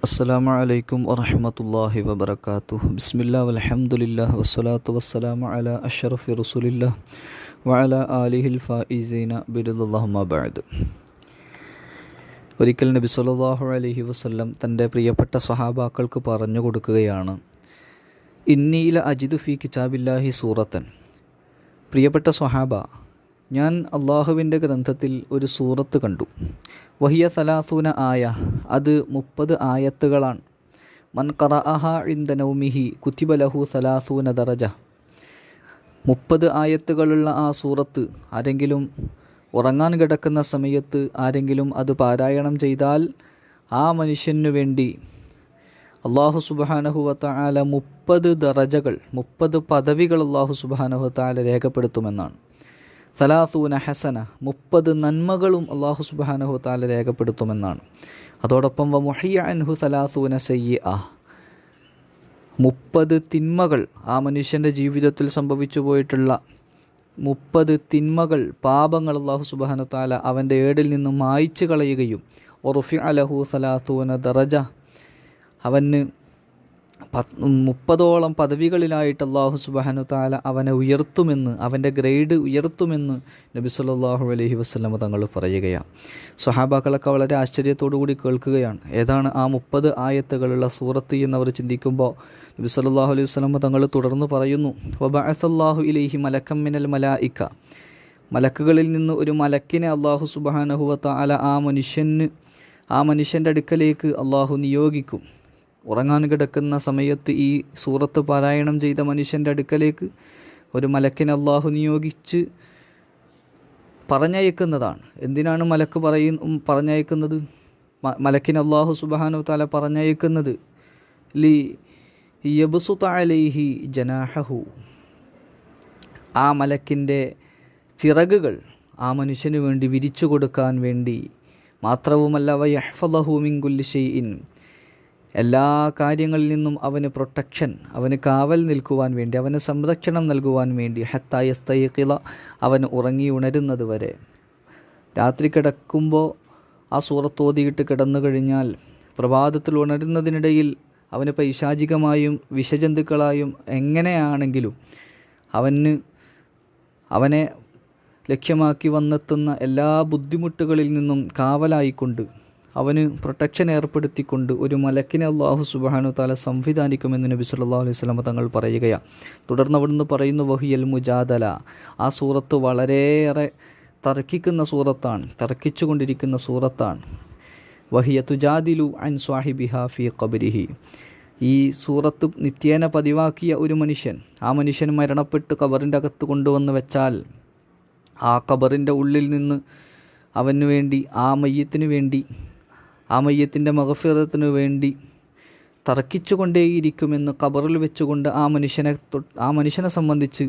അസ്സലാമു അലൈക്കും വറഹ്മത്തുള്ളാഹി വബറകാതുഹു. ബിസ്മില്ലാഹി വൽഹംദുലില്ലാഹി വസ്സലാത്തു വസ്സലാമു അലാ അഷ്റഫി റസൂലില്ലാഹി വഅലാ ആലിഹിൽ ഫായിസീന ബിറിദ്വാനില്ലാഹി അമ്മാ ബഅദ്. ഒരിക്കൽ നബി സല്ലല്ലാഹു അലൈഹി വസല്ലം തൻ്റെ പ്രിയപ്പെട്ട സ്വഹാബാക്കൾക്ക് പറഞ്ഞു കൊടുക്കുകയാണ്, ഇന്നി ലഅജിദു ഫീ കിതാബില്ലാഹി സൂറത്തൻ. പ്രിയപ്പെട്ട സ്വഹാബ, ഞാൻ അള്ളാഹുവിൻ്റെ ഗ്രന്ഥത്തിൽ ഒരു സൂറത്ത് കണ്ടു. വഹിയ സലാസൂന ആയ, അത് 30 ആയത്തുകളാണ്. മൻ ഖറഅഹ ഇൻദ നൗമിഹി കുതിബ ലഹു സലാസൂന ദറജ. 30 ആയത്തുകളുള്ള ആ സൂറത്ത് ആരെങ്കിലും ഉറങ്ങാൻ കിടക്കുന്ന സമയത്ത് ആരെങ്കിലും അത് പാരായണം ചെയ്താൽ ആ മനുഷ്യനു വേണ്ടി അള്ളാഹു സുബ്ഹാനഹു വ തആല 30 ദറജകൾ, 30 പദവികൾ അള്ളാഹു സുബ്ഹാനഹു വ തആല രേഖപ്പെടുത്തുമെന്നാണ്. സലാസൂന ഹസന, 30 നന്മകളും അള്ളാഹു സുബ്ഹാനഹു വ തആല രേഖപ്പെടുത്തുമെന്നാണ്. അതോടൊപ്പം വ മുഹിയ അൻഹു സലാസൂന സയ്യിഅ, 30 തിന്മകൾ, ആ മനുഷ്യൻ്റെ ജീവിതത്തിൽ സംഭവിച്ചു പോയിട്ടുള്ള 30 തിന്മകൾ, പാപങ്ങൾ അള്ളാഹു സുബ്ഹാനഹു വ തആല അവൻ്റെ ഏടിൽ നിന്നും മായ്ച്ചു കളയുകയും വറുഫിഅ ലഹു സലാസൂന ദറജ, അവന് 30ഓളം പദവികളിലായിട്ട് അള്ളാഹു സുബ്ഹാനഹു വ തആല അവനെ ഉയർത്തുമെന്ന്, അവൻ്റെ ഗ്രേഡ് ഉയർത്തുമെന്ന് നബി സല്ലല്ലാഹു അലൈഹി വസല്ലം തങ്ങൾ പറയുകയാണ്. സ്വഹാബാക്കളൊക്കെ വളരെ ആശ്ചര്യത്തോടു കൂടി കേൾക്കുകയാണ്. ഏതാണ് ആ 30 ആയത്തുകളുള്ള സൂറത്ത് എന്നവർ ചിന്തിക്കുമ്പോൾ നബി സല്ലല്ലാഹു അലൈഹി വസല്ലം തങ്ങൾ തുടർന്ന് പറയുന്നു, വബഅസല്ലാഹു ഇലൈഹി മലകം മിനൽ മലായിക, മലക്കുകളിൽ നിന്ന് ഒരു മലക്കിനെ അള്ളാഹു സുബ്ഹാനഹു വ തആല ആ മനുഷ്യൻ്റെ അടുക്കലേക്ക് അള്ളാഹു നിയോഗിക്കും. ഉറങ്ങാൻ കിടക്കുന്ന സമയത്ത് ഈ സൂറത്ത് പാരായണം ചെയ്ത മനുഷ്യൻ്റെ അടുക്കലേക്ക് ഒരു മലക്കിനെ അള്ളാഹു നിയോഗിച്ച് പറഞ്ഞയക്കുന്നതാണ്. എന്തിനാണ് മലക്ക് പറഞ്ഞയക്കുന്നത്? മലക്കിനെ അള്ളാഹു സുബ്ഹാനഹു വ തആല പറഞ്ഞയക്കുന്നത് ലി യബ്സുത അലൈഹി ജനാഹഹു, ആ മലക്കിൻ്റെ ചിറകുകൾ ആ മനുഷ്യന് വേണ്ടി വിരിച്ചു കൊടുക്കാൻ വേണ്ടി. മാത്രവുമല്ല വയഹ്ഫളഹു മിൻ കുല്ലി ഷൈഇൻ, എല്ലാ കാര്യങ്ങളിൽ നിന്നും അവന് പ്രൊട്ടക്ഷൻ, അവന് കാവൽ നിൽക്കുവാൻ വേണ്ടി, അവന് സംരക്ഷണം നൽകുവാൻ വേണ്ടി. ഹത്താ യസ്തയ്ഖിള, അവൻ ഉറങ്ങി ഉണരുന്നത് വരെ. രാത്രി കിടക്കുമ്പോൾ ആ സൂറത്ത് ഓതിയിട്ട് കിടന്നു കഴിഞ്ഞാൽ പ്രഭാതത്തിൽ ഉണരുന്നതിനിടയിൽ അവന് പൈശാചികമായും വിഷജന്തുക്കളായും എങ്ങനെയാണെങ്കിലും അവനെ ലക്ഷ്യമാക്കി വന്നെത്തുന്ന എല്ലാ ബുദ്ധിമുട്ടുകളിൽ നിന്നും കാവലായിക്കൊണ്ട്, അവന് പ്രൊട്ടക്ഷൻ ഏർപ്പെടുത്തിക്കൊണ്ട് ഒരു മലക്കിനെ അള്ളാഹു സുബ്ഹാനഹു വ തആല സംവിധാനിക്കുമെന്ന് നബി സല്ലല്ലാഹു അലൈഹി വസല്ലം തങ്ങൾ പറയുകയാണ്. തുടർന്ന് അവിടുന്ന് പറയുന്നു, വഹിയൽ മുജാദല, ആ സൂറത്ത് വളരെയേറെ തർക്കിക്കുന്ന സൂറത്താണ്, തർക്കിച്ചുകൊണ്ടിരിക്കുന്ന സൂറത്താണ്. വഹിയ തുജാദിലു അൻ സ്വാഹിബിഹാ ഫീ ഖബ്രിഹി, ഈ സൂറത്ത് നിത്യേന പതിവാക്കിയ ഒരു മനുഷ്യൻ, ആ മനുഷ്യൻ മരണപ്പെട്ട് ഖബറിൻ്റെ അകത്ത് കൊണ്ടുവന്ന് വെച്ചാൽ ആ ഖബറിൻ്റെ ഉള്ളിൽ നിന്ന് അവന് വേണ്ടി, ആ മയ്യത്തിന് വേണ്ടി, ആ മയ്യത്തിൻ്റെ മഗ്ഫിറത്തിന് വേണ്ടി തർക്കിച്ചുകൊണ്ടേയിരിക്കുമെന്ന് ഖബറിൽ വെച്ചുകൊണ്ട് ആ മനുഷ്യനെ സംബന്ധിച്ച്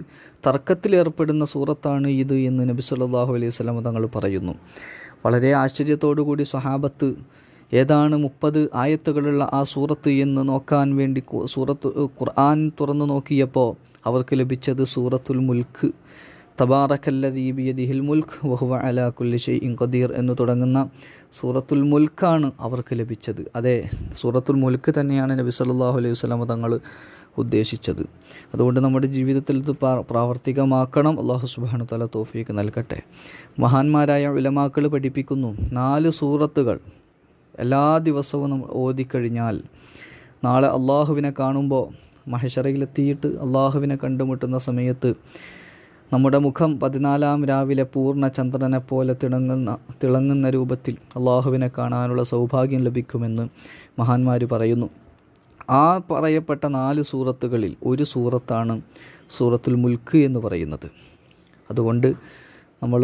തർക്കത്തിലേർപ്പെടുന്ന സൂറത്താണ് ഇത് എന്ന് നബി സല്ലല്ലാഹു അലൈഹി വസല്ലം തങ്ങൾ പറയുന്നു. വളരെ ആശ്ചര്യത്തോടു കൂടി സ്വഹാബത്ത് ഏതാണ് 30 ആയത്തുകളുള്ള ആ സൂറത്ത് എന്ന് നോക്കാൻ വേണ്ടി ഖുർആൻ തുറന്നു നോക്കിയപ്പോൾ അവർക്ക് ലഭിച്ചത് സൂറത്തുൽ മുൽക്ക്, തബാറക്കല്ലദീ ബിയദിഹിൽ മുൽക്ക് വഹുവ അലാ കുല്ലി ഷൈഇൻ ഖദീർ എന്ന് തുടങ്ങുന്ന സൂറത്തുൽ മുൽക്കാണ് അവർക്ക് ലഭിച്ചത്. അതെ, സൂറത്തുൽ മുൽക്ക് തന്നെയാണ് നബി സല്ലല്ലാഹു അലൈഹി വസല്ലം തങ്ങൾ ഉദ്ദേശിച്ചത്. അതുകൊണ്ട് നമ്മുടെ ജീവിതത്തിൽ ഇത് പ്രാവർത്തികമാക്കണം. അല്ലാഹു സുബ്ഹാനഹു വ തആല തൗഫീഖ് നൽകട്ടെ. മഹാന്മാരായ ഉലമാക്കൾ പഠിപ്പിക്കുന്നു, 4 സൂറത്തുകൾ എല്ലാ ദിവസവും നമ്മൾ ഓതിക്കഴിഞ്ഞാൽ നാളെ അള്ളാഹുവിനെ കാണുമ്പോൾ, മഹ്ശറയിലെത്തിയിട്ട് അള്ളാഹുവിനെ കണ്ടുമുട്ടുന്ന സമയത്ത് നമ്മുടെ മുഖം 14-ാം രാവിലെ പൂർണ്ണ ചന്ദ്രനെ പോലെ തിളങ്ങുന്ന രൂപത്തിൽ അള്ളാഹുവിനെ കാണാനുള്ള സൗഭാഗ്യം ലഭിക്കുമെന്ന് മഹാന്മാർ പറയുന്നു. ആ പറയപ്പെട്ട 4 സൂറത്തുകളിൽ ഒരു സൂറത്താണ് സൂറത്തുൽ മുൽക്ക് എന്ന് പറയുന്നത്. അതുകൊണ്ട് നമ്മൾ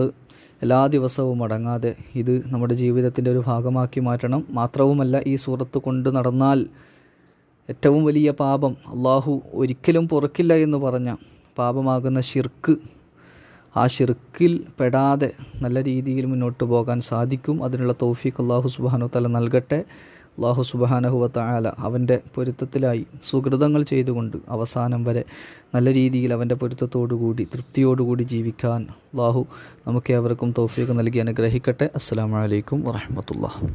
എല്ലാ ദിവസവും അടങ്ങാതെ ഇത് നമ്മുടെ ജീവിതത്തിൻ്റെ ഒരു ഭാഗമാക്കി മാറ്റണം. മാത്രവുമല്ല, ഈ സൂറത്ത് കൊണ്ട് നടന്നാൽ ഏറ്റവും വലിയ പാപം, അള്ളാഹു ഒരിക്കലും പൊറുക്കില്ല എന്ന് പറഞ്ഞ പാപമാകുന്ന ശിർക്ക്, ആ ശിർക്കിൽ പെടാതെ നല്ല രീതിയിൽ മുന്നോട്ട് പോകാൻ സാധിക്കും. അതിനുള്ള തൗഫീഖ് അല്ലാഹു സുബ്ഹാനഹു വ തആല നൽകട്ടെ. അല്ലാഹു സുബ്ഹാനഹു വ തആല അവൻ്റെ പൊരുത്തത്തിലായി സുകൃതങ്ങൾ ചെയ്തുകൊണ്ട് അവസാനം വരെ നല്ല രീതിയിൽ അവൻ്റെ പൊരുത്തത്തോടുകൂടി തൃപ്തിയോടുകൂടി ജീവിക്കാൻ അല്ലാഹു നമുക്കേവർക്കും തൗഫീഖ് നൽകി അനുഗ്രഹിക്കട്ടെ. അസ്സലാമു അലൈക്കും വറഹ്മത്തുള്ളാഹി.